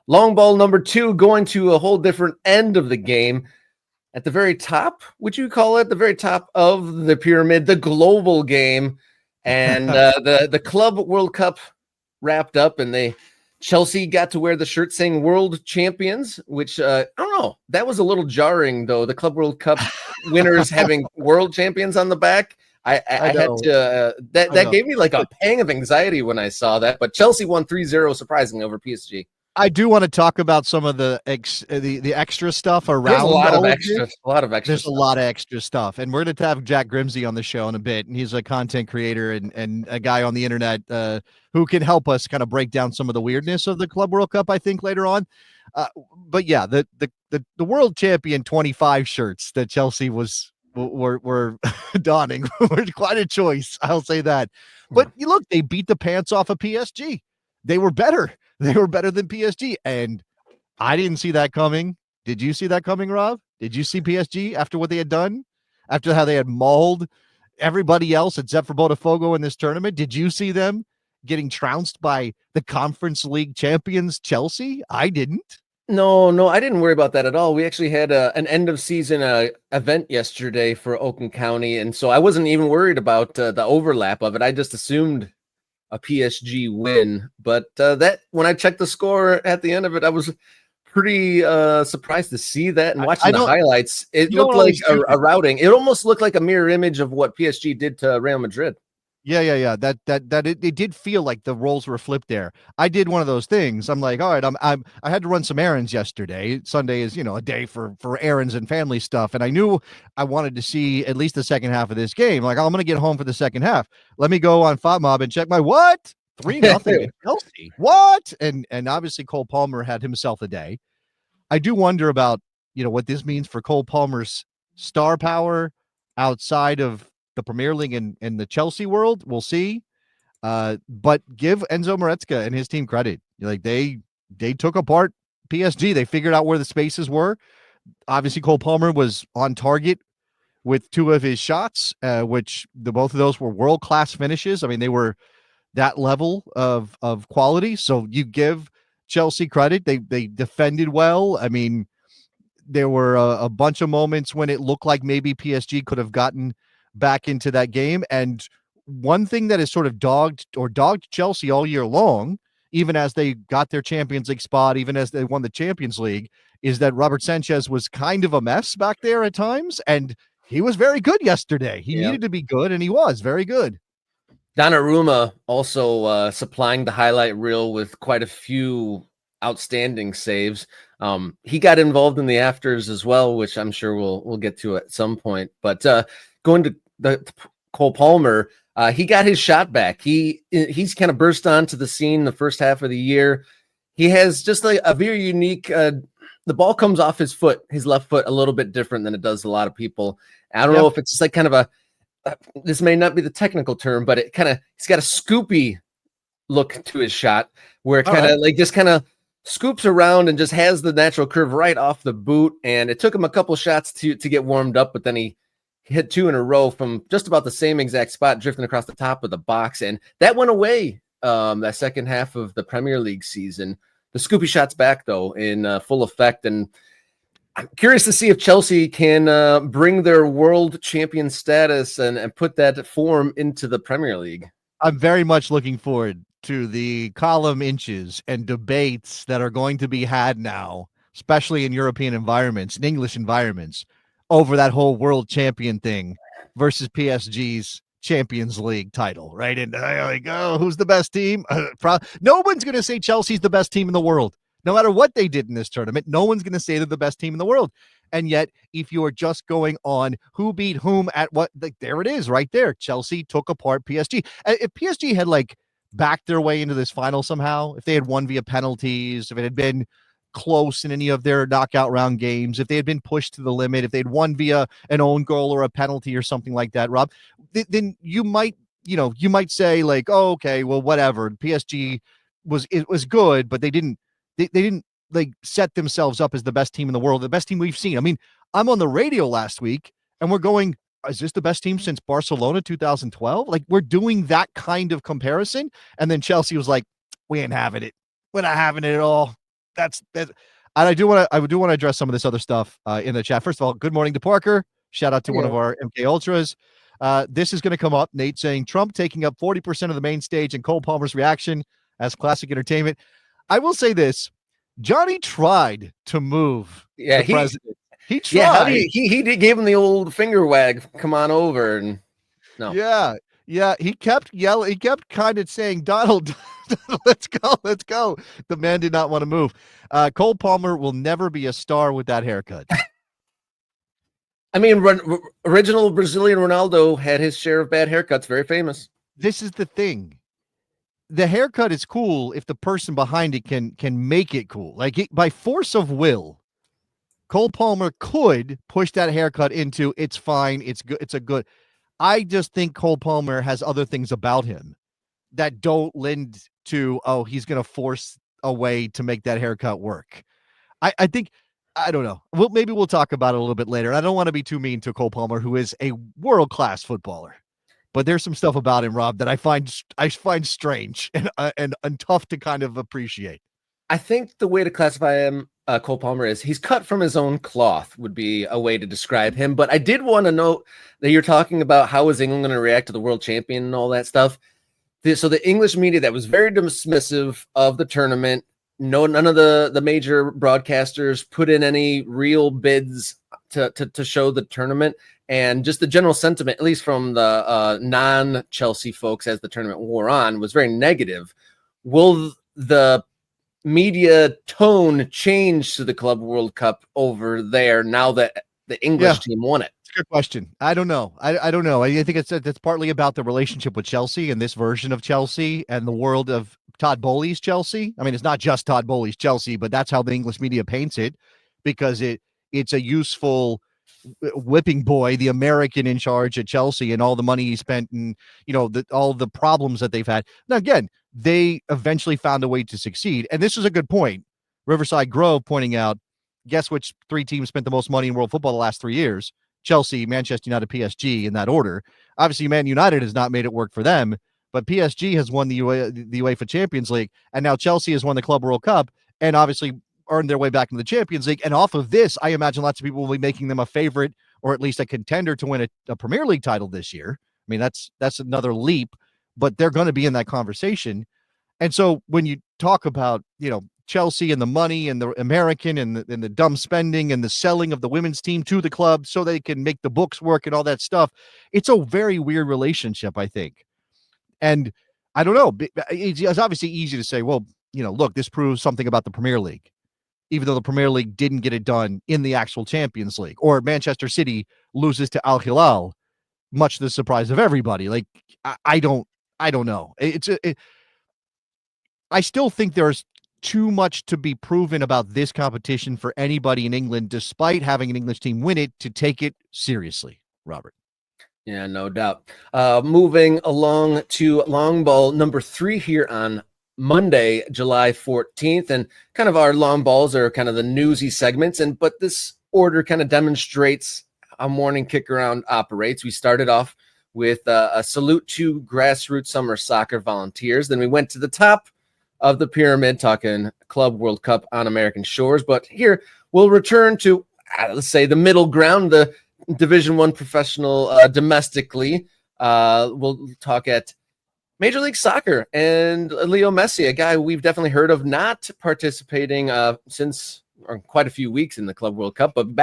Long ball number 2 going to a whole different end of the game. At the very top, would you call it the very top of the pyramid, the global game, and the Club World Cup wrapped up, and Chelsea got to wear the shirt saying "World Champions," which I don't know. That was a little jarring, though. The Club World Cup winners having World Champions on the back. I had know. to that gave me like a pang of anxiety when I saw that. But Chelsea won 3-0 surprisingly over PSG. I do want to talk about some of the extra stuff around. There's a lot of extra. There's a lot of extra stuff, and we're going to have Jack Grimsey on the show in a bit, and he's a content creator and a guy on the internet who can help us kind of break down some of the weirdness of the Club World Cup, I think, later on. But yeah, the World Champion 25 shirts that Chelsea were donning were quite a choice. I'll say that. But you look, they beat the pants off of PSG. They were better. They were better than PSG, and I didn't see that coming. Did you see that coming, Rob? Did you see PSG after what they had done? After how they had mauled everybody else except for Botafogo in this tournament? Did you see them getting trounced by the Conference League champions, Chelsea? I didn't. No, I didn't worry about that at all. We actually had an end of season event yesterday for Oakland County, and so I wasn't even worried about the overlap of it. I just assumed a PSG win, but that when I checked the score at the end of it, I was pretty surprised to see that. And watching the highlights, it looked like a routing. It almost looked like a mirror image of what PSG did to Real Madrid. Yeah. That it did feel like the roles were flipped there. I did one of those things. I'm like, all right, I had to run some errands yesterday. Sunday is, a day for errands and family stuff. And I knew I wanted to see at least the second half of this game. Like, I'm going to get home for the second half. Let me go on FOTMob and check my what? 3-0 Chelsea. What? And obviously Cole Palmer had himself a day. I do wonder about, what this means for Cole Palmer's star power outside of the Premier League and the Chelsea world. We'll see. But give Enzo Maresca and his team credit. Like they took apart PSG. They figured out where the spaces were. Obviously, Cole Palmer was on target with 2 of his shots, which both of those were world-class finishes. I mean, they were that level of quality. So you give Chelsea credit. They defended well. I mean, there were a bunch of moments when it looked like maybe PSG could have gotten back into that game. And one thing that has sort of dogged Chelsea all year long, even as they got their Champions League spot, even as they won the Champions League, is that Robert Sanchez was kind of a mess back there at times. And he was very good yesterday. He needed to be good, and he was very good. Donnarumma also supplying the highlight reel with quite a few outstanding saves. He got involved in the afters as well, which I'm sure we'll get to at some point. But going to the Cole Palmer, he got his shot back. He's kind of burst onto the scene the first half of the year. He has just like a very unique. The ball comes off his left foot, a little bit different than it does a lot of people. I don't know if it's just like kind of a. This may not be the technical term, but he's got a scoopy look to his shot where it kind of just kind of scoops around and just has the natural curve right off the boot. And it took him a couple shots to get warmed up, but then he hit 2 in a row from just about the same exact spot, drifting across the top of the box. And that went away that second half of the Premier League season. The scoopy shot's back, though, in full effect. And I'm curious to see if Chelsea can bring their world champion status and put that form into the Premier League. I'm very much looking forward to the column inches and debates that are going to be had now, especially in European environments, in English environments, over that whole world champion thing versus PSG's Champions League title, right? And like, who's the best team? No one's going to say Chelsea's the best team in the world. No matter what they did in this tournament, no one's going to say they're the best team in the world. And yet, if you are just going on who beat whom at what, there it is right there. Chelsea took apart PSG. If PSG had backed their way into this final somehow, if they had won via penalties, if it had been close in any of their knockout round games, if they had been pushed to the limit, if they'd won via an own goal or a penalty or something like that, Rob, then you might say oh, okay, well, whatever. PSG was good, but they didn't set themselves up as the best team in the world, the best team we've seen. I mean, I'm on the radio last week and we're going, is this the best team since Barcelona 2012? We're doing that kind of comparison. And then Chelsea was like, we ain't having it. We're not having it at all. that's that. And I do want to address some of this other stuff in the chat. First of all, good morning to Parker. Shout out to one of our MK Ultras. This is going to come up. Nate saying Trump taking up 40% of the main stage and Cole Palmer's reaction as classic entertainment. I will say this: Johnny tried to move Yeah, the president. He yeah. How do tried. you, gave him the old finger wag. Come on over, and no. Yeah, yeah. He kept yelling. He kept kind of saying, "Donald, let's go, let's go." The man did not want to move. Cole Palmer will never be a star with that haircut. I mean, original Brazilian Ronaldo had his share of bad haircuts. Very famous. This is the thing. The haircut is cool if the person behind it can make it cool. Like by force of will, Cole Palmer could push that haircut into it's fine, it's good, it's a good. I just think Cole Palmer has other things about him that don't lend to, oh, he's going to force a way to make that haircut work. I think, I don't know. Maybe we'll talk about it a little bit later. I don't want to be too mean to Cole Palmer, who is a world-class footballer. But there's some stuff about him, Rob, that I find strange and tough to kind of appreciate. I think the way to classify him, Cole Palmer, is he's cut from his own cloth would be a way to describe him. But I did want to note that you're talking about how is England going to react to the world champion and all that stuff. So the English media that was very dismissive of the tournament, none of the major broadcasters put in any real bids to show the tournament. And just the general sentiment, at least from the non-Chelsea folks as the tournament wore on, was very negative. Will the media tone change to the Club World Cup over there now that the English team won it? It's a good question. I don't know. I don't know. I think it's partly about the relationship with Chelsea and this version of Chelsea and the world of Todd Bowley's Chelsea. I mean, it's not just Todd Bowley's Chelsea, but that's how the English media paints it, because it's a useful whipping boy, the American in charge at Chelsea, and all the money he spent, and all the problems that they've had. Now, again, they eventually found a way to succeed, and this is a good point. Riverside Grove pointing out, guess which three teams spent the most money in world football the last 3 years? Chelsea, Manchester United, PSG, in that order. Obviously, Man United has not made it work for them, but PSG has won the UEFA Champions League, and now Chelsea has won the Club World Cup, and obviously earned their way back into the Champions League. And off of this, I imagine lots of people will be making them a favorite, or at least a contender to win a Premier League title this year. I mean, that's another leap, but they're going to be in that conversation. And so when you talk about, Chelsea and the money and the American and the dumb spending and the selling of the women's team to the club so they can make the books work and all that stuff, it's a very weird relationship, I think. And I don't know. It's obviously easy to say, well, look, this proves something about the Premier League, even though the Premier League didn't get it done in the actual Champions League, or Manchester City loses to Al Hilal, much to the surprise of everybody. Like, I don't know. I still think there's too much to be proven about this competition for anybody in England, despite having an English team win it, to take it seriously, Robert. Yeah, no doubt. Moving along to long ball number 3 here on Monday, July 14th, and kind of our long balls are kind of the newsy segments, but this order kind of demonstrates how morning kick around operates. We started off with a salute to grassroots summer soccer volunteers. Then we went to the top of the pyramid, talking Club World Cup on American shores. But here we'll return to, let's say, the middle ground, the Division I professional domestically. We'll talk at Major League Soccer and Leo Messi, a guy we've definitely heard of, not participating since quite a few weeks in the Club World Cup, but back